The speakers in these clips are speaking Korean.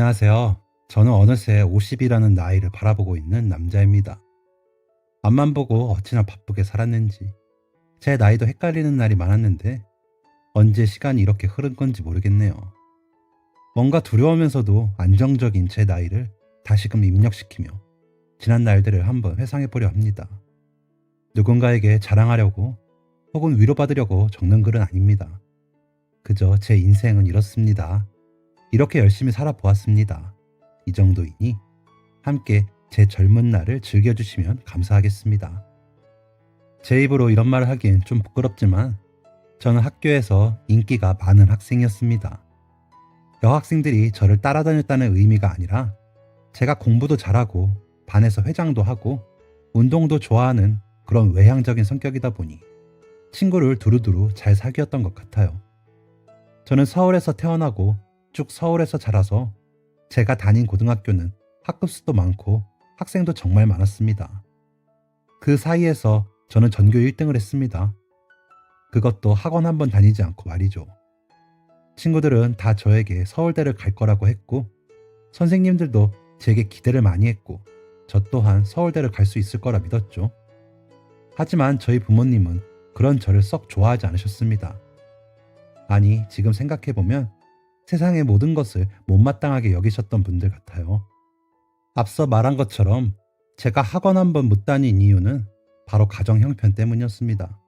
안녕하세요. 저는 어느새 50이라는 나이를 바라보고 있는 남자입니다. 앞만 보고 어찌나 바쁘게 살았는지 제 나이도 헷갈리는 날이 많았는데 언제 시간이 이렇게 흐른 건지 모르겠네요. 뭔가 두려우면서도 안정적인 제 나이를 다시금 입력시키며 지난 날들을 한번 회상해 보려 합니다. 누군가에게 자랑하려고 혹은 위로받으려고 적는 글은 아닙니다. 그저 제 인생은 이렇습니다. 이렇게 열심히 살아보았습니다. 이 정도이니 함께 제 젊은 날을 즐겨주시면 감사하겠습니다. 제 입으로 이런 말을 하기엔 좀 부끄럽지만 저는 학교에서 인기가 많은 학생이었습니다. 여학생들이 저를 따라다녔다는 의미가 아니라 제가 공부도 잘하고 반에서 회장도 하고 운동도 좋아하는 그런 외향적인 성격이다 보니 친구를 두루두루 잘 사귀었던 것 같아요. 저는 서울에서 태어나고 쭉 서울에서 자라서 제가 다닌 고등학교는 학급 수도 많고 학생도 정말 많았습니다. 그 사이에서 저는 전교 1등을 했습니다. 그것도 학원 한 번 다니지 않고 말이죠. 친구들은 다 저에게 서울대를 갈 거라고 했고 선생님들도 제게 기대를 많이 했고 저 또한 서울대를 갈 수 있을 거라 믿었죠. 하지만 저희 부모님은 그런 저를 썩 좋아하지 않으셨습니다. 아니, 지금 생각해보면 세상의 모든 것을 못마땅하게 여기셨던 분들 같아요. 앞서 말한 것처럼 제가 학원 한 번 못 다닌 이유는 바로 가정 형편 때문이었습니다.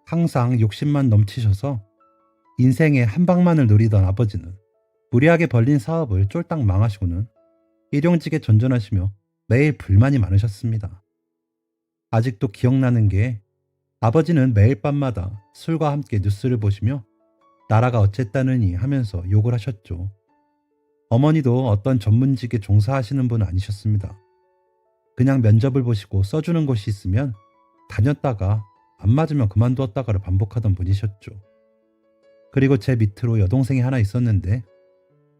항상 욕심만 넘치셔서 인생의 한 방만을 누리던 아버지는 무리하게 벌린 사업을 쫄딱 망하시고는 일용직에 전전하시며 매일 불만이 많으셨습니다. 아직도 기억나는 게 아버지는 매일 밤마다 술과 함께 뉴스를 보시며 나라가 어쨌다느니 하면서 욕을 하셨죠. 어머니도 어떤 전문직에 종사하시는 분은 아니셨습니다. 그냥 면접을 보시고 써주는 곳이 있으면 다녔다가 안 맞으면 그만두었다가를 반복하던 분이셨죠. 그리고 제 밑으로 여동생이 하나 있었는데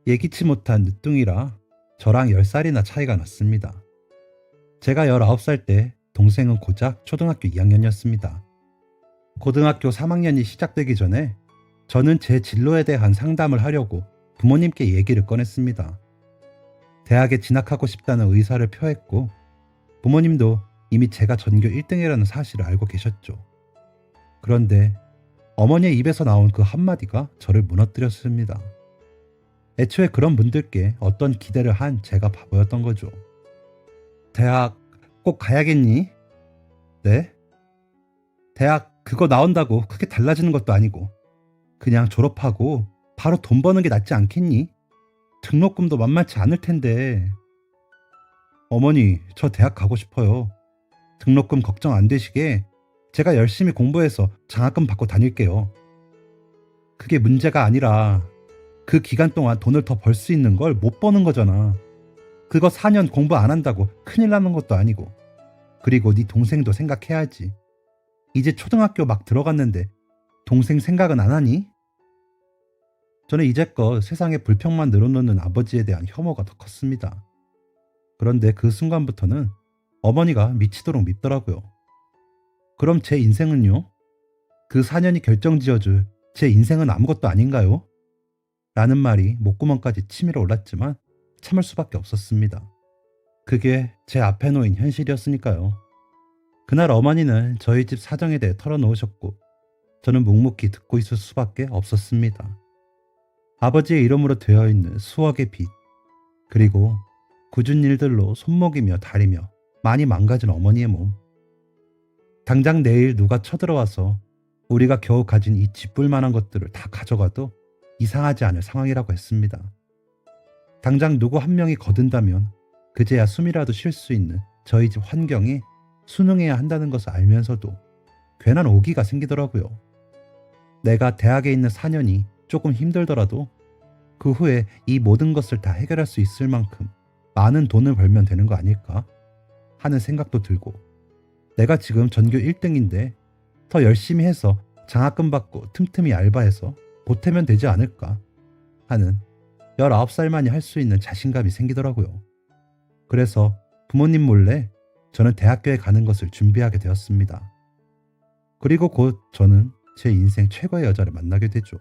예기치 못한 늦둥이라 저랑 10살이나 차이가 났습니다. 제가 19살 때 동생은 고작 초등학교 2학년이었습니다. 고등학교 3학년이 시작되기 전에 저는 제 진로에 대한 상담을 하려고 부모님께 얘기를 꺼냈습니다. 대학에 진학하고 싶다는 의사를 표했고 부모님도 이미 제가 전교 1등이라는 사실을 알고 계셨죠. 그런데 어머니의 입에서 나온 그 한마디가 저를 무너뜨렸습니다. 애초에 그런 분들께 어떤 기대를 한 제가 바보였던 거죠. 대학 꼭 가야겠니? 네? 대학 그거 나온다고 크게 달라지는 것도 아니고 그냥 졸업하고 바로 돈 버는 게 낫지 않겠니? 등록금도 만만치 않을 텐데. 어머니, 저 대학 가고 싶어요. 등록금 걱정 안 되시게 제가 열심히 공부해서 장학금 받고 다닐게요. 그게 문제가 아니라 그 기간 동안 돈을 더 벌 수 있는 걸 못 버는 거잖아. 그거 4년 공부 안 한다고 큰일 나는 것도 아니고. 그리고 네 동생도 생각해야지. 이제 초등학교 막 들어갔는데 동생 생각은 안 하니? 저는 이제껏 세상에 불평만 늘어놓는 아버지에 대한 혐오가 더 컸습니다. 그런데 그 순간부터는 어머니가 미치도록 밉더라고요. 그럼 제 인생은요? 그 4년이 결정지어줄 제 인생은 아무것도 아닌가요? 라는 말이 목구멍까지 치밀어 올랐지만 참을 수밖에 없었습니다. 그게 제 앞에 놓인 현실이었으니까요. 그날 어머니는 저희 집 사정에 대해 털어놓으셨고 저는 묵묵히 듣고 있을 수밖에 없었습니다. 아버지의 이름으로 되어 있는 수억의 빚, 그리고 굳은 일들로 손목이며 다리며 많이 망가진 어머니의 몸. 당장 내일 누가 쳐들어와서 우리가 겨우 가진 이 쥐뿔만한 것들을 다 가져가도 이상하지 않을 상황이라고 했습니다. 당장 누구 한 명이 거둔다면 그제야 숨이라도 쉴 수 있는 저희 집 환경에 순응해야 한다는 것을 알면서도 괜한 오기가 생기더라고요. 내가 대학에 있는 4년이 조금 힘들더라도 그 후에 이 모든 것을 다 해결할 수 있을 만큼 많은 돈을 벌면 되는 거 아닐까 하는 생각도 들고, 내가 지금 전교 1등인데 더 열심히 해서 장학금 받고 틈틈이 알바해서 보태면 되지 않을까 하는 19살만이 할 수 있는 자신감이 생기더라고요. 그래서 부모님 몰래 저는 대학교에 가는 것을 준비하게 되었습니다. 그리고 곧 저는 제 인생 최고의 여자를 만나게 되죠.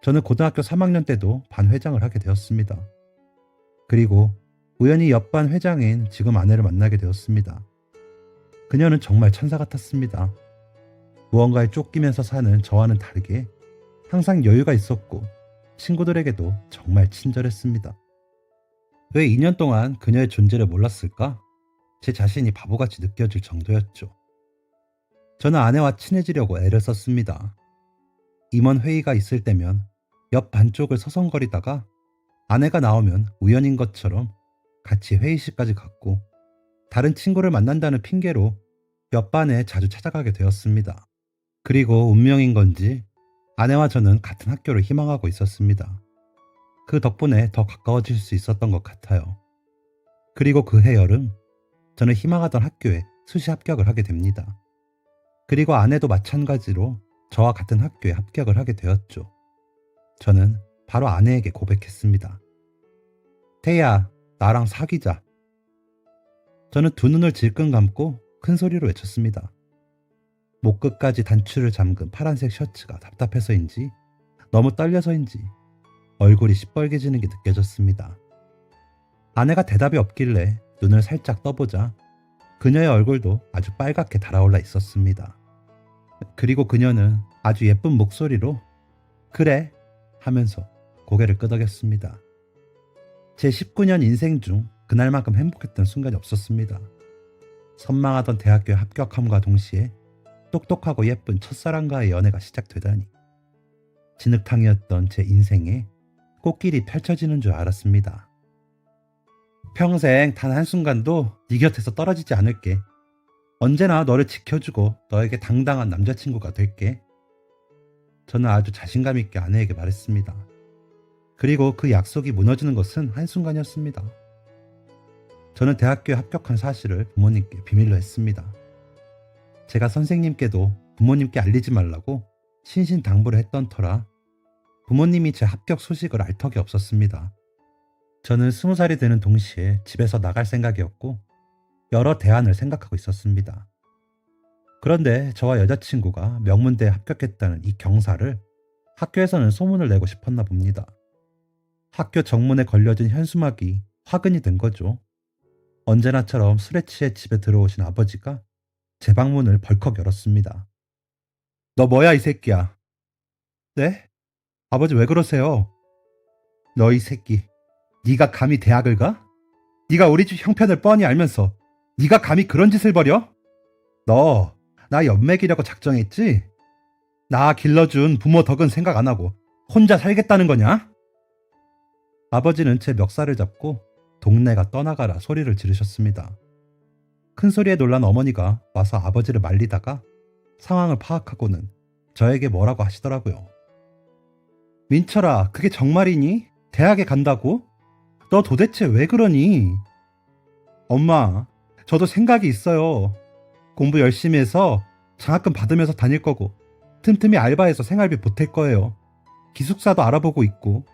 저는 고등학교 3학년 때도 반 회장을 하게 되었습니다. 그리고 우연히 옆반 회장인 지금 아내를 만나게 되었습니다. 그녀는 정말 천사 같았습니다. 무언가에 쫓기면서 사는 저와는 다르게 항상 여유가 있었고 친구들에게도 정말 친절했습니다. 왜 2년 동안 그녀의 존재를 몰랐을까? 제 자신이 바보같이 느껴질 정도였죠. 저는 아내와 친해지려고 애를 썼습니다. 임원 회의가 있을 때면 옆 반쪽을 서성거리다가 아내가 나오면 우연인 것처럼 같이 회의실까지 갔고 다른 친구를 만난다는 핑계로 옆반에 자주 찾아가게 되었습니다. 그리고 운명인 건지 아내와 저는 같은 학교를 희망하고 있었습니다. 그 덕분에 더 가까워질 수 있었던 것 같아요. 그리고 그해 여름 저는 희망하던 학교에 수시 합격을 하게 됩니다. 그리고 아내도 마찬가지로 저와 같은 학교에 합격을 하게 되었죠. 저는 바로 아내에게 고백했습니다. 태희야, 나랑 사귀자. 저는 두 눈을 질끈 감고 큰 소리로 외쳤습니다. 목 끝까지 단추를 잠근 파란색 셔츠가 답답해서인지 너무 떨려서인지 얼굴이 시뻘개지는 게 느껴졌습니다. 아내가 대답이 없길래 눈을 살짝 떠보자 그녀의 얼굴도 아주 빨갛게 달아올라 있었습니다. 그리고 그녀는 아주 예쁜 목소리로 그래 하면서 고개를 끄덕였습니다. 제 19년 인생 중 그날만큼 행복했던 순간이 없었습니다. 선망하던 대학교에 합격함과 동시에 똑똑하고 예쁜 첫사랑과의 연애가 시작되다니. 진흙탕이었던 제 인생에 꽃길이 펼쳐지는 줄 알았습니다. 평생 단 한순간도 네 곁에서 떨어지지 않을게. 언제나 너를 지켜주고 너에게 당당한 남자친구가 될게. 저는 아주 자신감 있게 아내에게 말했습니다. 그리고 그 약속이 무너지는 것은 한순간이었습니다. 저는 대학교에 합격한 사실을 부모님께 비밀로 했습니다. 제가 선생님께도 부모님께 알리지 말라고 신신당부를 했던 터라 부모님이 제 합격 소식을 알 턱이 없었습니다. 저는 20살이 되는 동시에 집에서 나갈 생각이었고 여러 대안을 생각하고 있었습니다. 그런데 저와 여자친구가 명문대에 합격했다는 이 경사를 학교에서는 소문을 내고 싶었나 봅니다. 학교 정문에 걸려진 현수막이 화근이 된 거죠. 언제나처럼 술에 취해 집에 들어오신 아버지가 제 방문을 벌컥 열었습니다. 너 뭐야 이 새끼야? 네? 아버지 왜 그러세요? 너 이 새끼, 네가 감히 대학을 가? 네가 우리 집 형편을 뻔히 알면서 네가 감히 그런 짓을 벌여? 너 나 연맥이려고 작정했지? 나 길러준 부모 덕은 생각 안 하고 혼자 살겠다는 거냐? 아버지는 제 멱살을 잡고 동네가 떠나가라 소리를 지르셨습니다. 큰 소리에 놀란 어머니가 와서 아버지를 말리다가 상황을 파악하고는 저에게 뭐라고 하시더라고요. 민철아, 그게 정말이니? 대학에 간다고? 너 도대체 왜 그러니? 엄마, 저도 생각이 있어요. 공부 열심히 해서 장학금 받으면서 다닐 거고 틈틈이 알바해서 생활비 보탤 거예요. 기숙사도 알아보고 있고.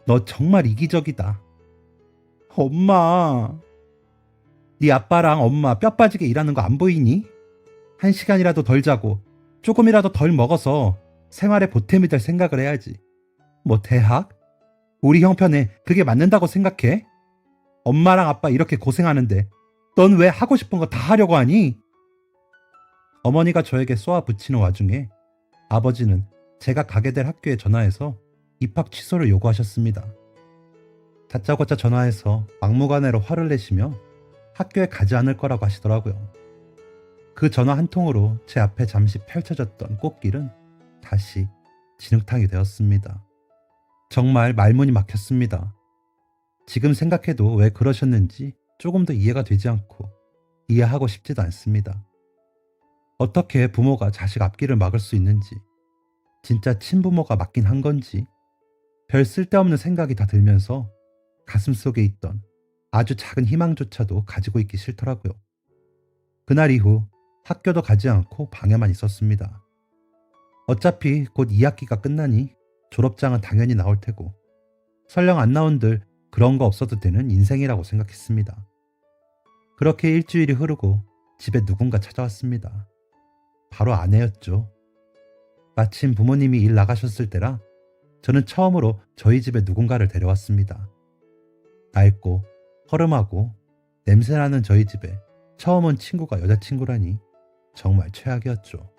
너 정말 이기적이다. 엄마, 네 아빠랑 엄마 뼈 빠지게 일하는 거 안 보이니? 1시간이라도 덜 자고 조금이라도 덜 먹어서 생활에 보탬이 될 생각을 해야지. 뭐 대학? 우리 형편에 그게 맞는다고 생각해? 엄마랑 아빠 이렇게 고생하는데 넌 왜 하고 싶은 거 다 하려고 하니? 어머니가 저에게 쏘아붙이는 와중에 아버지는 제가 가게 될 학교에 전화해서 입학 취소를 요구하셨습니다. 다짜고짜 전화해서 막무가내로 화를 내시며 학교에 가지 않을 거라고 하시더라고요. 그 전화 한 통으로 제 앞에 잠시 펼쳐졌던 꽃길은 다시 진흙탕이 되었습니다. 정말 말문이 막혔습니다. 지금 생각해도 왜 그러셨는지 조금 더 이해가 되지 않고 이해하고 싶지도 않습니다. 어떻게 부모가 자식 앞길을 막을 수 있는지, 진짜 친부모가 맞긴 한 건지 별 쓸데없는 생각이 다 들면서 가슴속에 있던 아주 작은 희망조차도 가지고 있기 싫더라고요. 그날 이후 학교도 가지 않고 방에만 있었습니다. 어차피 곧 2학기가 끝나니 졸업장은 당연히 나올 테고 설령 안 나온들 그런 거 없어도 되는 인생이라고 생각했습니다. 그렇게 일주일이 흐르고 집에 누군가 찾아왔습니다. 바로 아내였죠. 마침 부모님이 일 나가셨을 때라 저는 처음으로 저희 집에 누군가를 데려왔습니다. 낡고 허름하고 냄새나는 저희 집에 처음 온 친구가 여자친구라니 정말 최악이었죠.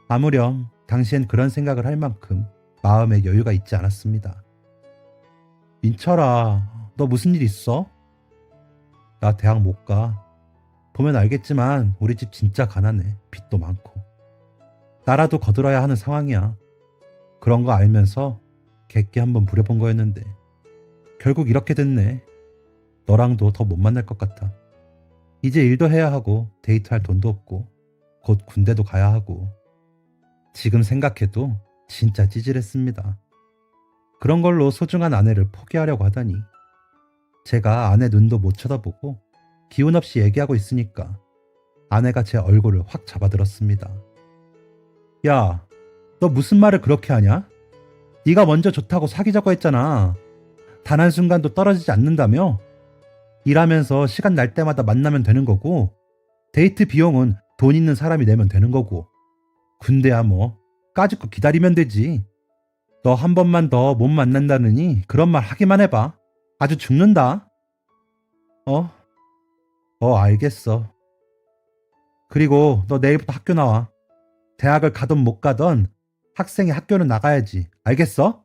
아무렴 당시엔 그런 생각을 할 만큼 마음에 여유가 있지 않았습니다. 민철아, 너 무슨 일 있어? 나 대학 못 가. 보면 알겠지만 우리 집 진짜 가난해. 빚도 많고. 나라도 거들어야 하는 상황이야. 그런 거 알면서 객기 한번 부려본 거였는데 결국 이렇게 됐네. 너랑도 더 못 만날 것 같아. 이제 일도 해야 하고 데이트할 돈도 없고 곧 군대도 가야 하고 지금 생각해도 진짜 찌질했습니다. 그런 걸로 소중한 아내를 포기하려고 하다니. 제가 아내 눈도 못 쳐다보고 기운 없이 얘기하고 있으니까 아내가 제 얼굴을 확 잡아들었습니다. 야, 너 무슨 말을 그렇게 하냐? 네가 먼저 좋다고 사귀자고 했잖아. 단 한순간도 떨어지지 않는다며? 일하면서 시간 날 때마다 만나면 되는 거고 데이트 비용은 돈 있는 사람이 내면 되는 거고 군대야 뭐 까짓거 기다리면 되지. 너 한 번만 더 못 만난다느니 그런 말 하기만 해봐. 아주 죽는다. 어? 알겠어. 그리고 너 내일부터 학교 나와. 대학을 가든 못 가든 학생이 학교는 나가야지. 알겠어?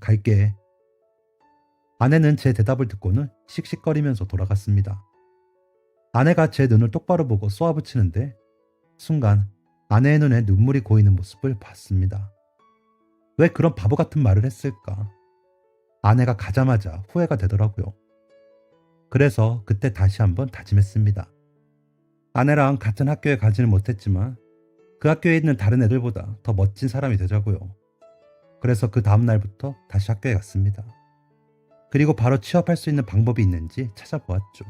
갈게. 아내는 제 대답을 듣고는 씩씩거리면서 돌아갔습니다. 아내가 제 눈을 똑바로 보고 쏘아붙이는데 순간 아내의 눈에 눈물이 고이는 모습을 봤습니다. 왜 그런 바보 같은 말을 했을까? 아내가 가자마자 후회가 되더라고요. 그래서 그때 다시 한번 다짐했습니다. 아내랑 같은 학교에 가지는 못했지만 그 학교에 있는 다른 애들보다 더 멋진 사람이 되자고요. 그래서 그 다음 날부터 다시 학교에 갔습니다. 그리고 바로 취업할 수 있는 방법이 있는지 찾아보았죠.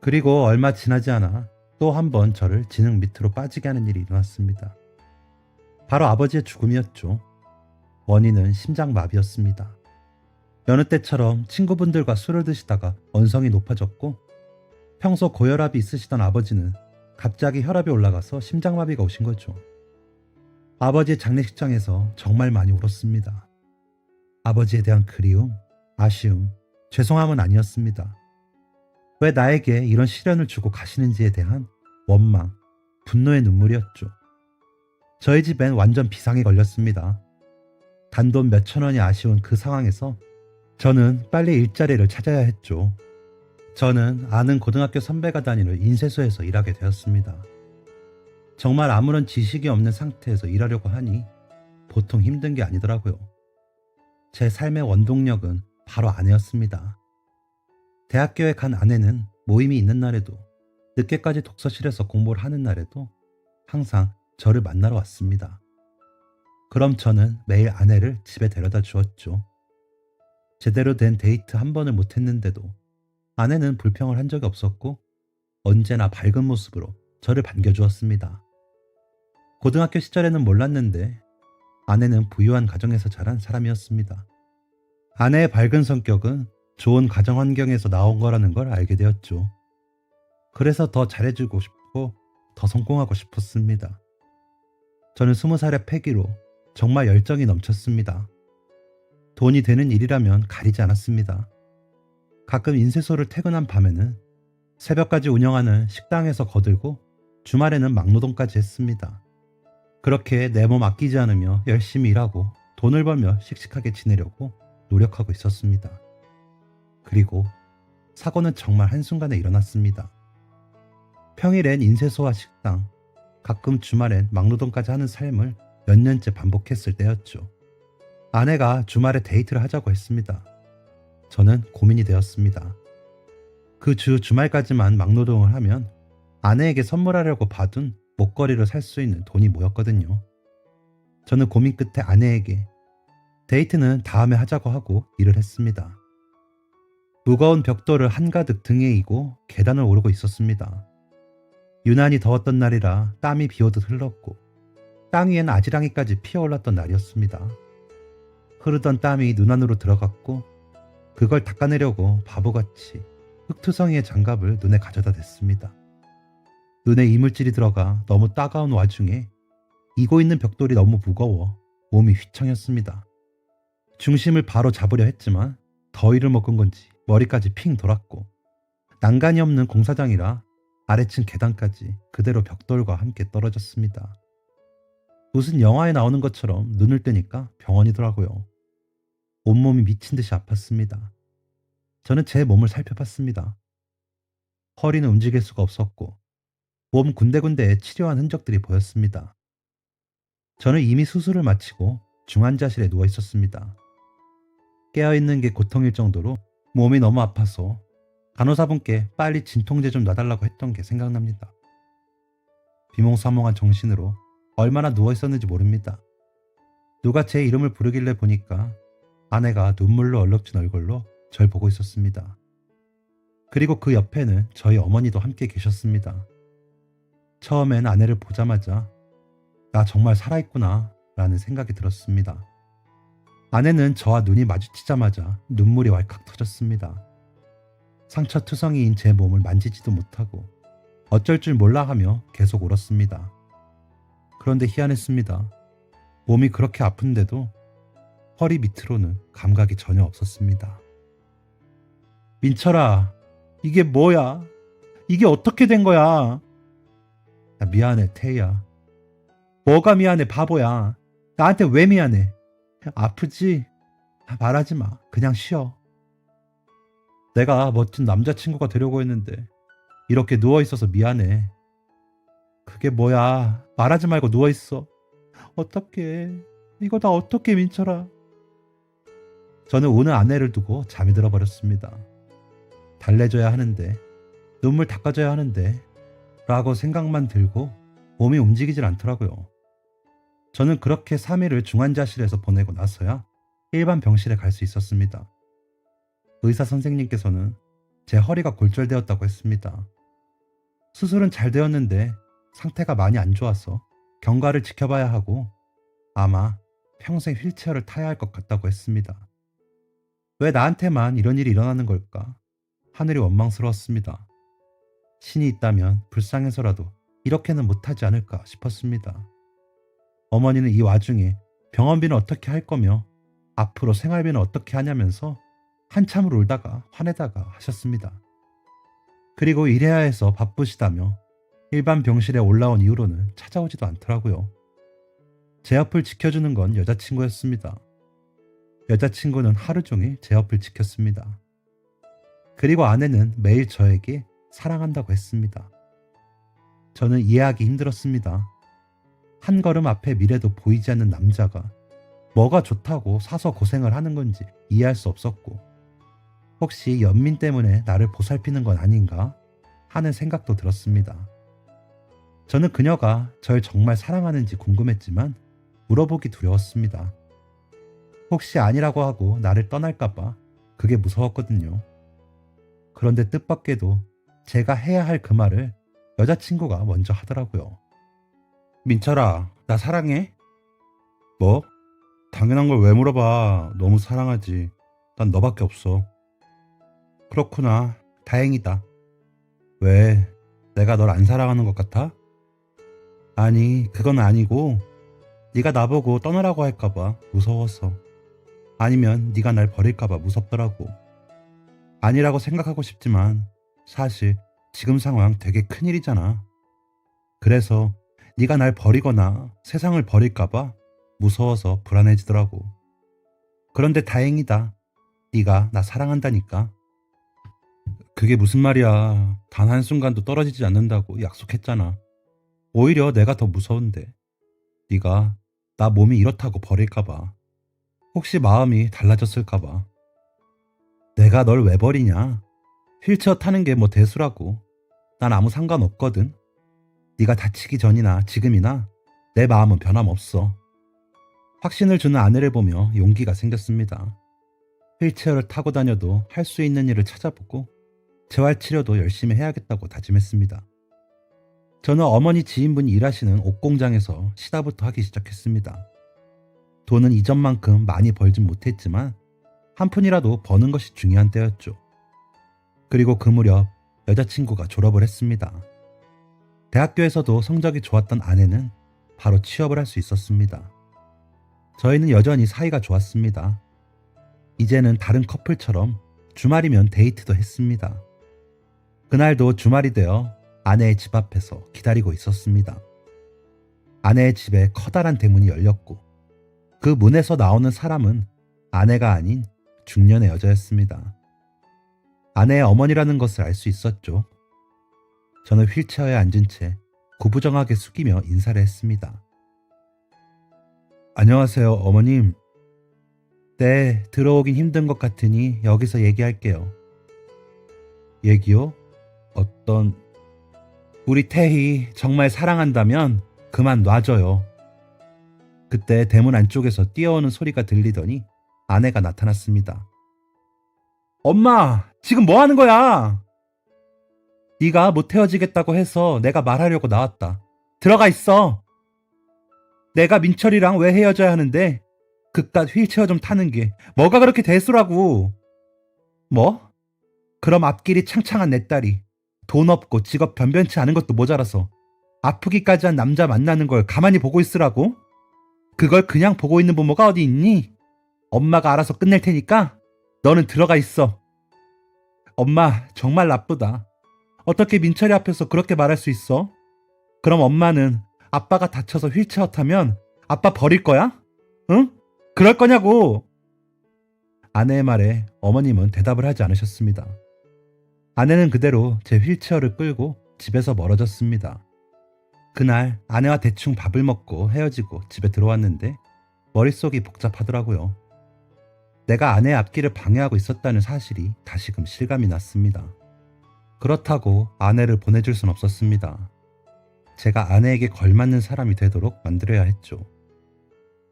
그리고 얼마 지나지 않아 또 한 번 저를 진흙 밑으로 빠지게 하는 일이 일어났습니다. 바로 아버지의 죽음이었죠. 원인은 심장마비였습니다. 여느 때처럼 친구분들과 술을 드시다가 언성이 높아졌고 평소 고혈압이 있으시던 아버지는 갑자기 혈압이 올라가서 심장마비가 오신 거죠. 아버지의 장례식장에서 정말 많이 울었습니다. 아버지에 대한 그리움, 아쉬움, 죄송함은 아니었습니다. 왜 나에게 이런 시련을 주고 가시는지에 대한 원망, 분노의 눈물이었죠. 저희 집엔 완전 비상이 걸렸습니다. 단돈 몇천 원이 아쉬운 그 상황에서 저는 빨리 일자리를 찾아야 했죠. 저는 아는 고등학교 선배가 다니는 인쇄소에서 일하게 되었습니다. 정말 아무런 지식이 없는 상태에서 일하려고 하니 보통 힘든 게 아니더라고요. 제 삶의 원동력은 바로 아내였습니다. 대학교에 간 아내는 모임이 있는 날에도 늦게까지 독서실에서 공부를 하는 날에도 항상 저를 만나러 왔습니다. 그럼 저는 매일 아내를 집에 데려다 주었죠. 제대로 된 데이트 한 번을 못했는데도 아내는 불평을 한 적이 없었고 언제나 밝은 모습으로 저를 반겨주었습니다. 고등학교 시절에는 몰랐는데 아내는 부유한 가정에서 자란 사람이었습니다. 아내의 밝은 성격은 좋은 가정 환경에서 나온 거라는 걸 알게 되었죠. 그래서 더 잘해주고 싶고 더 성공하고 싶었습니다. 저는 20살의 패기로 정말 열정이 넘쳤습니다. 돈이 되는 일이라면 가리지 않았습니다. 가끔 인쇄소를 퇴근한 밤에는 새벽까지 운영하는 식당에서 거들고 주말에는 막노동까지 했습니다. 그렇게 내 몸 아끼지 않으며 열심히 일하고 돈을 벌며 씩씩하게 지내려고 노력하고 있었습니다. 그리고 사고는 정말 한순간에 일어났습니다. 평일엔 인쇄소와 식당, 가끔 주말엔 막노동까지 하는 삶을 몇 년째 반복했을 때였죠. 아내가 주말에 데이트를 하자고 했습니다. 저는 고민이 되었습니다. 그 주 주말까지만 막노동을 하면 아내에게 선물하려고 봐둔 목걸이를 살 수 있는 돈이 모였거든요. 저는 고민 끝에 아내에게 데이트는 다음에 하자고 하고 일을 했습니다. 무거운 벽돌을 한가득 등에 이고 계단을 오르고 있었습니다. 유난히 더웠던 날이라 땀이 비오듯 흘렀고 땅 위엔 아지랑이까지 피어올랐던 날이었습니다. 흐르던 땀이 눈 안으로 들어갔고 그걸 닦아내려고 바보같이 흙투성이의 장갑을 눈에 가져다 댔습니다. 눈에 이물질이 들어가 너무 따가운 와중에 이고 있는 벽돌이 너무 무거워 몸이 휘청였습니다. 중심을 바로 잡으려 했지만 더위를 먹은 건지 머리까지 핑 돌았고, 난간이 없는 공사장이라 아래층 계단까지 그대로 벽돌과 함께 떨어졌습니다. 무슨 영화에 나오는 것처럼 눈을 뜨니까 병원이더라고요. 온몸이 미친 듯이 아팠습니다. 저는 제 몸을 살펴봤습니다. 허리는 움직일 수가 없었고 몸 군데군데에 치료한 흔적들이 보였습니다. 저는 이미 수술을 마치고 중환자실에 누워 있었습니다. 깨어있는 게 고통일 정도로 몸이 너무 아파서 간호사분께 빨리 진통제 좀 놔달라고 했던 게 생각납니다. 비몽사몽한 정신으로 얼마나 누워 있었는지 모릅니다. 누가 제 이름을 부르길래 보니까 아내가 눈물로 얼룩진 얼굴로 절 보고 있었습니다. 그리고 그 옆에는 저희 어머니도 함께 계셨습니다. 처음엔 아내를 보자마자 나 정말 살아있구나 라는 생각이 들었습니다. 아내는 저와 눈이 마주치자마자 눈물이 왈칵 터졌습니다. 상처투성이인 제 몸을 만지지도 못하고 어쩔 줄 몰라 하며 계속 울었습니다. 그런데 희한했습니다. 몸이 그렇게 아픈데도 허리 밑으로는 감각이 전혀 없었습니다. 민철아, 이게 뭐야? 이게 어떻게 된 거야? 미안해, 태희야. 뭐가 미안해, 바보야. 나한테 왜 미안해? 아프지? 말하지 마. 그냥 쉬어. 내가 멋진 남자친구가 되려고 했는데 이렇게 누워있어서 미안해. 그게 뭐야? 말하지 말고 누워있어. 어떡해. 이거 다 어떡해, 민철아. 저는 우는 아내를 두고 잠이 들어버렸습니다. 달래줘야 하는데, 눈물 닦아줘야 하는데 라고 생각만 들고 몸이 움직이질 않더라고요. 저는 그렇게 3일을 중환자실에서 보내고 나서야 일반 병실에 갈 수 있었습니다. 의사 선생님께서는 제 허리가 골절되었다고 했습니다. 수술은 잘 되었는데 상태가 많이 안 좋아서 경과를 지켜봐야 하고 아마 평생 휠체어를 타야 할 것 같다고 했습니다. 왜 나한테만 이런 일이 일어나는 걸까? 하늘이 원망스러웠습니다. 신이 있다면 불쌍해서라도 이렇게는 못하지 않을까 싶었습니다. 어머니는 이 와중에 병원비는 어떻게 할 거며 앞으로 생활비는 어떻게 하냐면서 한참을 울다가 화내다가 하셨습니다. 그리고 일해야 해서 바쁘시다며 일반 병실에 올라온 이후로는 찾아오지도 않더라고요. 제 옆을 지켜주는 건 여자친구였습니다. 여자친구는 하루 종일 제 옆을 지켰습니다. 그리고 아내는 매일 저에게 사랑한다고 했습니다. 저는 이해하기 힘들었습니다. 한 걸음 앞에 미래도 보이지 않는 남자가 뭐가 좋다고 사서 고생을 하는 건지 이해할 수 없었고, 혹시 연민 때문에 나를 보살피는 건 아닌가 하는 생각도 들었습니다. 저는 그녀가 절 정말 사랑하는지 궁금했지만 물어보기 두려웠습니다. 혹시 아니라고 하고 나를 떠날까봐 그게 무서웠거든요. 그런데 뜻밖에도 제가 해야 할 그 말을 여자친구가 먼저 하더라고요. 민철아, 나 사랑해? 뭐? 당연한 걸 왜 물어봐. 너무 사랑하지. 난 너밖에 없어. 그렇구나. 다행이다. 왜? 내가 널 안 사랑하는 것 같아? 아니, 그건 아니고 네가 나보고 떠나라고 할까봐 무서워서. 아니면 네가 날 버릴까봐 무섭더라고. 아니라고 생각하고 싶지만 사실 지금 상황 되게 큰일이잖아. 그래서 네가 날 버리거나 세상을 버릴까봐 무서워서 불안해지더라고. 그런데 다행이다. 네가 나 사랑한다니까. 그게 무슨 말이야. 단 한순간도 떨어지지 않는다고 약속했잖아. 오히려 내가 더 무서운데. 네가 나 몸이 이렇다고 버릴까봐. 혹시 마음이 달라졌을까봐. 내가 널 왜 버리냐. 휠체어 타는 게 뭐 대수라고. 난 아무 상관없거든. 네가 다치기 전이나 지금이나 내 마음은 변함없어. 확신을 주는 아내를 보며 용기가 생겼습니다. 휠체어를 타고 다녀도 할 수 있는 일을 찾아보고 재활치료도 열심히 해야겠다고 다짐했습니다. 저는 어머니 지인분이 일하시는 옷공장에서 시다부터 하기 시작했습니다. 돈은 이전만큼 많이 벌진 못했지만 한 푼이라도 버는 것이 중요한 때였죠. 그리고 그 무렵 여자친구가 졸업을 했습니다. 대학교에서도 성적이 좋았던 아내는 바로 취업을 할 수 있었습니다. 저희는 여전히 사이가 좋았습니다. 이제는 다른 커플처럼 주말이면 데이트도 했습니다. 그날도 주말이 되어 아내의 집 앞에서 기다리고 있었습니다. 아내의 집에 커다란 대문이 열렸고 그 문에서 나오는 사람은 아내가 아닌 중년의 여자였습니다. 아내의 어머니라는 것을 알 수 있었죠. 저는 휠체어에 앉은 채 구부정하게 숙이며 인사를 했습니다. 안녕하세요, 어머님. 네, 들어오긴 힘든 것 같으니 여기서 얘기할게요. 얘기요? 어떤... 우리 태희 정말 사랑한다면 그만 놔줘요. 그때 대문 안쪽에서 뛰어오는 소리가 들리더니 아내가 나타났습니다. 엄마, 지금 뭐 하는 거야? 네가 못 헤어지겠다고 해서 내가 말하려고 나왔다. 들어가 있어. 내가 민철이랑 왜 헤어져야 하는데 그깟 휠체어 좀 타는 게 뭐가 그렇게 대수라고. 뭐? 그럼 앞길이 창창한 내 딸이 돈 없고 직업 변변치 않은 것도 모자라서 아프기까지 한 남자 만나는 걸 가만히 보고 있으라고? 그걸 그냥 보고 있는 부모가 어디 있니? 엄마가 알아서 끝낼 테니까 너는 들어가 있어. 엄마 정말 나쁘다. 어떻게 민철이 앞에서 그렇게 말할 수 있어? 그럼 엄마는 아빠가 다쳐서 휠체어 타면 아빠 버릴 거야? 응? 그럴 거냐고. 아내의 말에 어머님은 대답을 하지 않으셨습니다. 아내는 그대로 제 휠체어를 끌고 집에서 멀어졌습니다. 그날 아내와 대충 밥을 먹고 헤어지고 집에 들어왔는데 머릿속이 복잡하더라고요. 내가 아내의 앞길을 방해하고 있었다는 사실이 다시금 실감이 났습니다. 그렇다고 아내를 보내줄 순 없었습니다. 제가 아내에게 걸맞는 사람이 되도록 만들어야 했죠.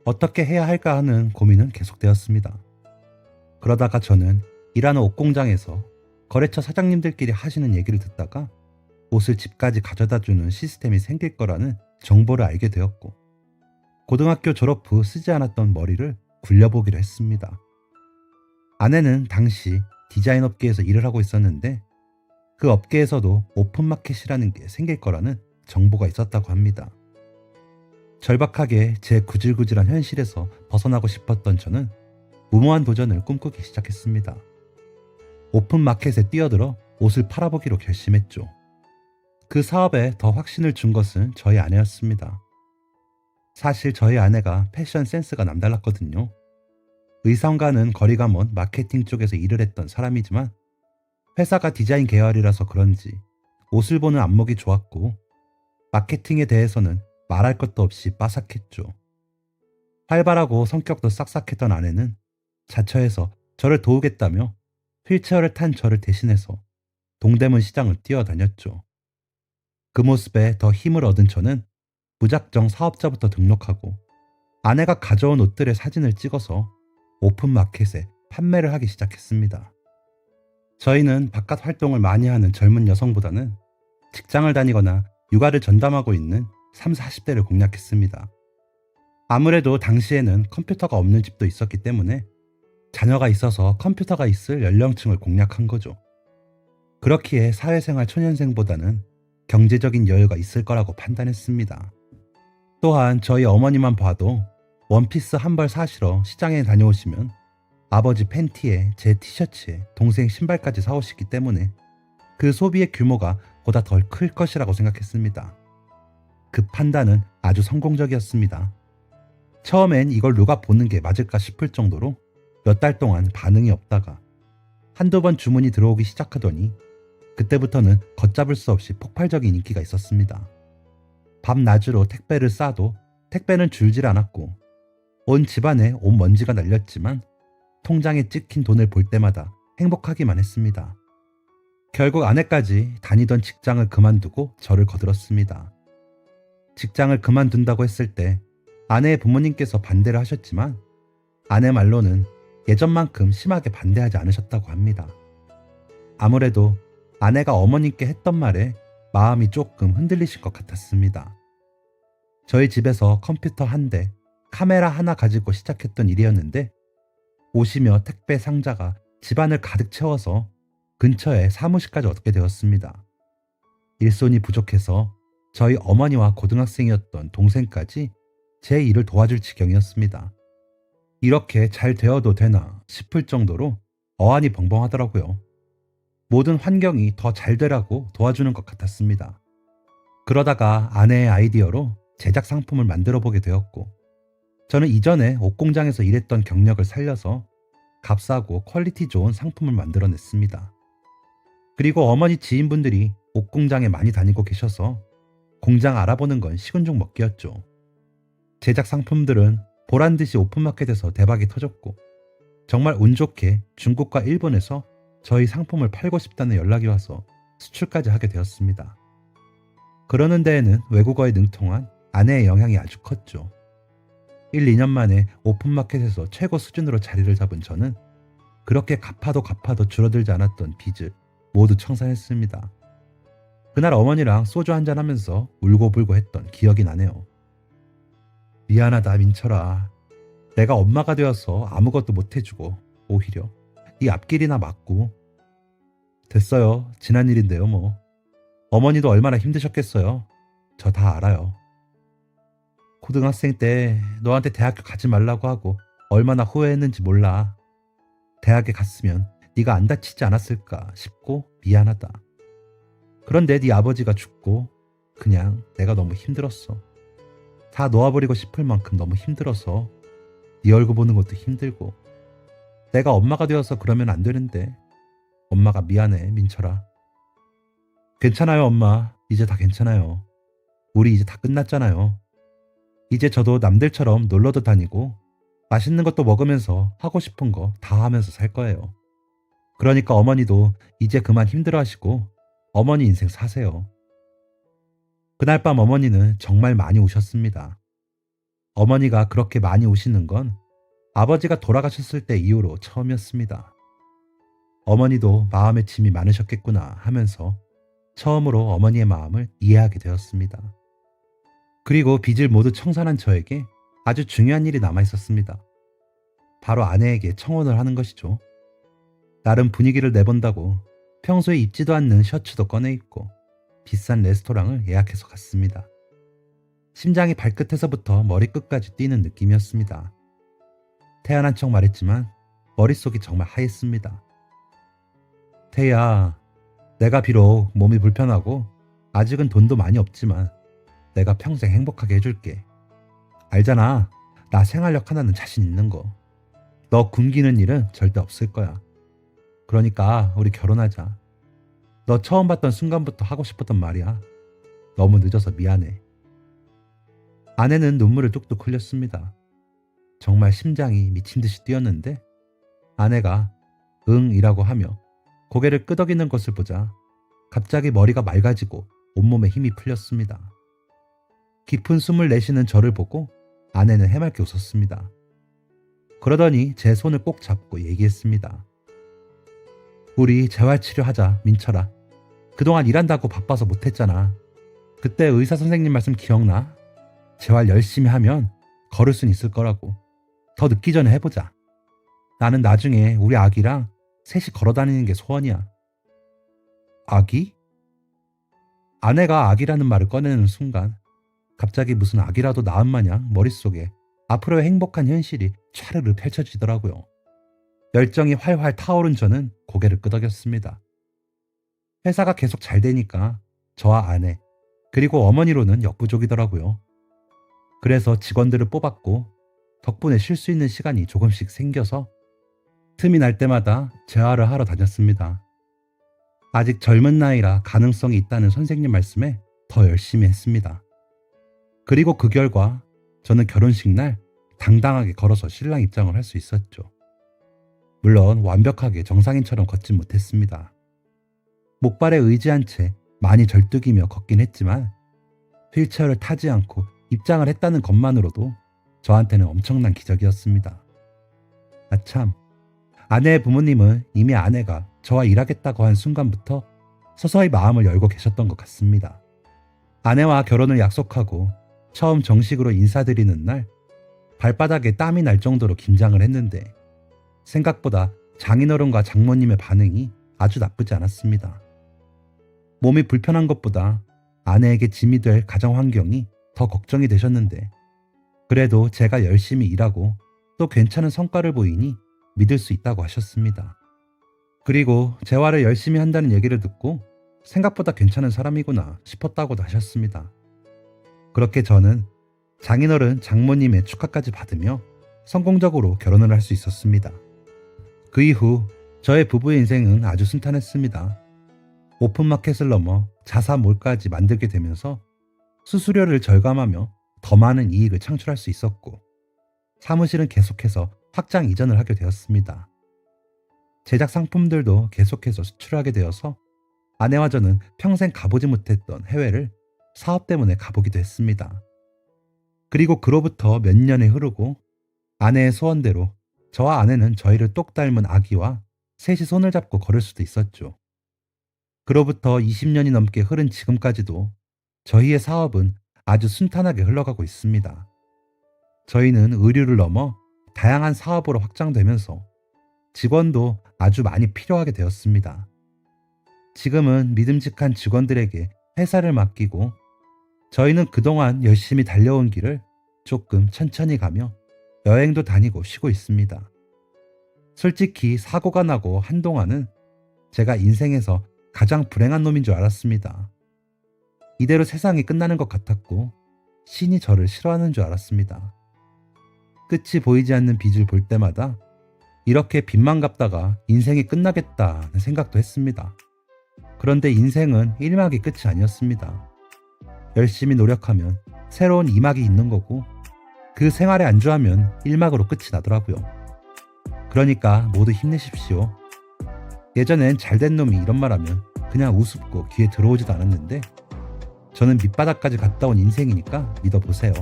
어떻게 해야 할까 하는 고민은 계속되었습니다. 그러다가 저는 일하는 옷 공장에서 거래처 사장님들끼리 하시는 얘기를 듣다가 옷을 집까지 가져다주는 시스템이 생길 거라는 정보를 알게 되었고 고등학교 졸업 후 쓰지 않았던 머리를 굴려보기로 했습니다. 아내는 당시 디자인 업계에서 일을 하고 있었는데 그 업계에서도 오픈마켓이라는 게 생길 거라는 정보가 있었다고 합니다. 절박하게 제 구질구질한 현실에서 벗어나고 싶었던 저는 무모한 도전을 꿈꾸기 시작했습니다. 오픈마켓에 뛰어들어 옷을 팔아보기로 결심했죠. 그 사업에 더 확신을 준 것은 저희 아내였습니다. 사실 저희 아내가 패션 센스가 남달랐거든요. 의상과는 거리가 먼 마케팅 쪽에서 일을 했던 사람이지만 회사가 디자인 계열이라서 그런지 옷을 보는 안목이 좋았고 마케팅에 대해서는 말할 것도 없이 빠삭했죠. 활발하고 성격도 싹싹했던 아내는 자처해서 저를 도우겠다며 휠체어를 탄 저를 대신해서 동대문 시장을 뛰어다녔죠. 그 모습에 더 힘을 얻은 저는 무작정 사업자부터 등록하고 아내가 가져온 옷들의 사진을 찍어서 오픈마켓에 판매를 하기 시작했습니다. 저희는 바깥 활동을 많이 하는 젊은 여성보다는 직장을 다니거나 육아를 전담하고 있는 30, 40대를 공략했습니다. 아무래도 당시에는 컴퓨터가 없는 집도 있었기 때문에 자녀가 있어서 컴퓨터가 있을 연령층을 공략한 거죠. 그렇기에 사회생활 초년생보다는 경제적인 여유가 있을 거라고 판단했습니다. 또한 저희 어머니만 봐도 원피스 한 벌 사시러 시장에 다녀오시면 아버지 팬티에 제 티셔츠에 동생 신발까지 사오시기 때문에 그 소비의 규모가 보다 덜 클 것이라고 생각했습니다. 그 판단은 아주 성공적이었습니다. 처음엔 이걸 누가 보는 게 맞을까 싶을 정도로 몇 달 동안 반응이 없다가 한두 번 주문이 들어오기 시작하더니 그때부터는 걷잡을 수 없이 폭발적인 인기가 있었습니다. 밤낮으로 택배를 싸도 택배는 줄질 않았고 온 집안에 온 먼지가 날렸지만 통장에 찍힌 돈을 볼 때마다 행복하기만 했습니다. 결국 아내까지 다니던 직장을 그만두고 저를 거들었습니다. 직장을 그만둔다고 했을 때 아내의 부모님께서 반대를 하셨지만 아내 말로는 예전만큼 심하게 반대하지 않으셨다고 합니다. 아무래도 아내가 어머님께 했던 말에 마음이 조금 흔들리실 것 같았습니다. 저희 집에서 컴퓨터 한 대, 카메라 하나 가지고 시작했던 일이었는데 옷이며 택배 상자가 집안을 가득 채워서 근처에 사무실까지 얻게 되었습니다. 일손이 부족해서 저희 어머니와 고등학생이었던 동생까지 제 일을 도와줄 지경이었습니다. 이렇게 잘 되어도 되나 싶을 정도로 어안이 벙벙하더라고요. 모든 환경이 더 잘 되라고 도와주는 것 같았습니다. 그러다가 아내의 아이디어로 제작 상품을 만들어 보게 되었고, 저는 이전에 옷 공장에서 일했던 경력을 살려서 값싸고 퀄리티 좋은 상품을 만들어냈습니다. 그리고 어머니 지인분들이 옷 공장에 많이 다니고 계셔서 공장 알아보는 건 식은 죽 먹기였죠. 제작 상품들은 보란 듯이 오픈마켓에서 대박이 터졌고, 정말 운 좋게 중국과 일본에서 저희 상품을 팔고 싶다는 연락이 와서 수출까지 하게 되었습니다. 그러는 데에는 외국어에 능통한 아내의 영향이 아주 컸죠. 1, 2년 만에 오픈마켓에서 최고 수준으로 자리를 잡은 저는 그렇게 갚아도 줄어들지 않았던 빚을 모두 청산했습니다. 그날 어머니랑 소주 한잔 하면서 울고불고 했던 기억이 나네요. 미안하다 민철아. 내가 엄마가 되어서 아무것도 못해주고 오히려 네 앞길이나 막고. 됐어요. 지난 일인데요 뭐. 어머니도 얼마나 힘드셨겠어요. 저 다 알아요. 고등학생 때 너한테 대학교 가지 말라고 하고 얼마나 후회했는지 몰라. 대학에 갔으면 네가 안 다치지 않았을까 싶고 미안하다. 그런데 네 아버지가 죽고 그냥 내가 너무 힘들었어. 다 놓아버리고 싶을 만큼 너무 힘들어서 네 얼굴 보는 것도 힘들고. 내가 엄마가 되어서 그러면 안 되는데. 엄마가 미안해 민철아. 괜찮아요 엄마. 이제 다 괜찮아요. 우리 이제 다 끝났잖아요. 이제 저도 남들처럼 놀러도 다니고 맛있는 것도 먹으면서 하고 싶은 거 다 하면서 살 거예요. 그러니까 어머니도 이제 그만 힘들어하시고 어머니 인생 사세요. 그날 밤 어머니는 정말 많이 우셨습니다. 어머니가 그렇게 많이 우시는 건 아버지가 돌아가셨을 때 이후로 처음이었습니다. 어머니도 마음에 짐이 많으셨겠구나 하면서 처음으로 어머니의 마음을 이해하게 되었습니다. 그리고 빚을 모두 청산한 저에게 아주 중요한 일이 남아 있었습니다. 바로 아내에게 청혼을 하는 것이죠. 나름 분위기를 내본다고 평소에 입지도 않는 셔츠도 꺼내 입고 비싼 레스토랑을 예약해서 갔습니다. 심장이 발끝에서부터 머리끝까지 뛰는 느낌이었습니다. 태연한 척 말했지만 머릿속이 정말 하였습니다. 태희야, 내가 비록 몸이 불편하고 아직은 돈도 많이 없지만 내가 평생 행복하게 해줄게. 알잖아, 나 생활력 하나는 자신 있는 거. 너 굶기는 일은 절대 없을 거야. 그러니까 우리 결혼하자. 너 처음 봤던 순간부터 하고 싶었던 말이야. 너무 늦어서 미안해. 아내는 눈물을 뚝뚝 흘렸습니다. 정말 심장이 미친 듯이 뛰었는데 아내가 응이라고 하며 고개를 끄덕이는 것을 보자 갑자기 머리가 맑아지고 온몸에 힘이 풀렸습니다. 깊은 숨을 내쉬는 저를 보고 아내는 해맑게 웃었습니다. 그러더니 제 손을 꼭 잡고 얘기했습니다. 우리 재활치료하자 민철아. 그동안 일한다고 바빠서 못했잖아. 그때 의사 선생님 말씀 기억나? 재활 열심히 하면 걸을 순 있을 거라고. 더 늦기 전에 해보자. 나는 나중에 우리 아기랑 셋이 걸어다니는 게 소원이야. 아기? 아내가 아기라는 말을 꺼내는 순간 갑자기 무슨 아기라도 낳은 마냥 머릿속에 앞으로의 행복한 현실이 촤르르 펼쳐지더라고요. 열정이 활활 타오른 저는 고개를 끄덕였습니다. 회사가 계속 잘 되니까 저와 아내 그리고 어머니로는 역부족이더라고요. 그래서 직원들을 뽑았고 덕분에 쉴 수 있는 시간이 조금씩 생겨서 틈이 날 때마다 재활을 하러 다녔습니다. 아직 젊은 나이라 가능성이 있다는 선생님 말씀에 더 열심히 했습니다. 그리고 그 결과 저는 결혼식 날 당당하게 걸어서 신랑 입장을 할 수 있었죠. 물론 완벽하게 정상인처럼 걷진 못했습니다. 목발에 의지한 채 많이 절뚝이며 걷긴 했지만 휠체어를 타지 않고 입장을 했다는 것만으로도 저한테는 엄청난 기적이었습니다. 아참, 아내의 부모님은 이미 아내가 저와 일하겠다고 한 순간부터 서서히 마음을 열고 계셨던 것 같습니다. 아내와 결혼을 약속하고 처음 정식으로 인사드리는 날 발바닥에 땀이 날 정도로 긴장을 했는데 생각보다 장인어른과 장모님의 반응이 아주 나쁘지 않았습니다. 몸이 불편한 것보다 아내에게 짐이 될 가정 환경이 더 걱정이 되셨는데 그래도 제가 열심히 일하고 또 괜찮은 성과를 보이니 믿을 수 있다고 하셨습니다. 그리고 재활을 열심히 한다는 얘기를 듣고 생각보다 괜찮은 사람이구나 싶었다고도 하셨습니다. 그렇게 저는 장인어른 장모님의 축하까지 받으며 성공적으로 결혼을 할 수 있었습니다. 그 이후 저의 부부의 인생은 아주 순탄했습니다. 오픈마켓을 넘어 자사몰까지 만들게 되면서 수수료를 절감하며 더 많은 이익을 창출할 수 있었고, 사무실은 계속해서 확장 이전을 하게 되었습니다. 제작 상품들도 계속해서 수출하게 되어서 아내와 저는 평생 가보지 못했던 해외를 사업 때문에 가보기도 했습니다. 그리고 그로부터 몇 년이 흐르고 아내의 소원대로 저와 아내는 저희를 똑 닮은 아기와 셋이 손을 잡고 걸을 수도 있었죠. 그로부터 20년이 넘게 흐른 지금까지도 저희의 사업은 아주 순탄하게 흘러가고 있습니다. 저희는 의류를 넘어 다양한 사업으로 확장되면서 직원도 아주 많이 필요하게 되었습니다. 지금은 믿음직한 직원들에게 회사를 맡기고 저희는 그동안 열심히 달려온 길을 조금 천천히 가며 여행도 다니고 쉬고 있습니다. 솔직히 사고가 나고 한동안은 제가 인생에서 가장 불행한 놈인 줄 알았습니다. 이대로 세상이 끝나는 것 같았고 신이 저를 싫어하는 줄 알았습니다. 끝이 보이지 않는 빚을 볼 때마다 이렇게 빚만 갚다가 인생이 끝나겠다는 생각도 했습니다. 그런데 인생은 1막이 끝이 아니었습니다. 열심히 노력하면 새로운 2막이 있는 거고, 그 생활에 안주하면 1막으로 끝이 나더라고요. 그러니까 모두 힘내십시오. 예전엔 잘된 놈이 이런 말 하면 그냥 우습고 귀에 들어오지도 않았는데, 저는 밑바닥까지 갔다 온 인생이니까 믿어보세요.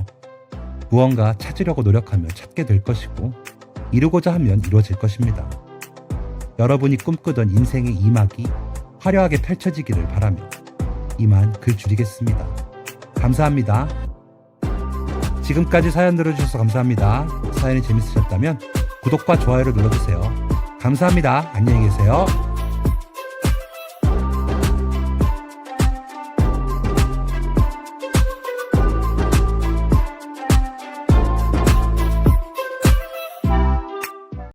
무언가 찾으려고 노력하면 찾게 될 것이고, 이루고자 하면 이루어질 것입니다. 여러분이 꿈꾸던 인생의 2막이 화려하게 펼쳐지기를 바라며 이만 글 줄이겠습니다. 감사합니다. 지금까지 사연 들어주셔서 감사합니다. 사연이 재밌으셨다면 구독과 좋아요를 눌러주세요. 감사합니다. 안녕히 계세요.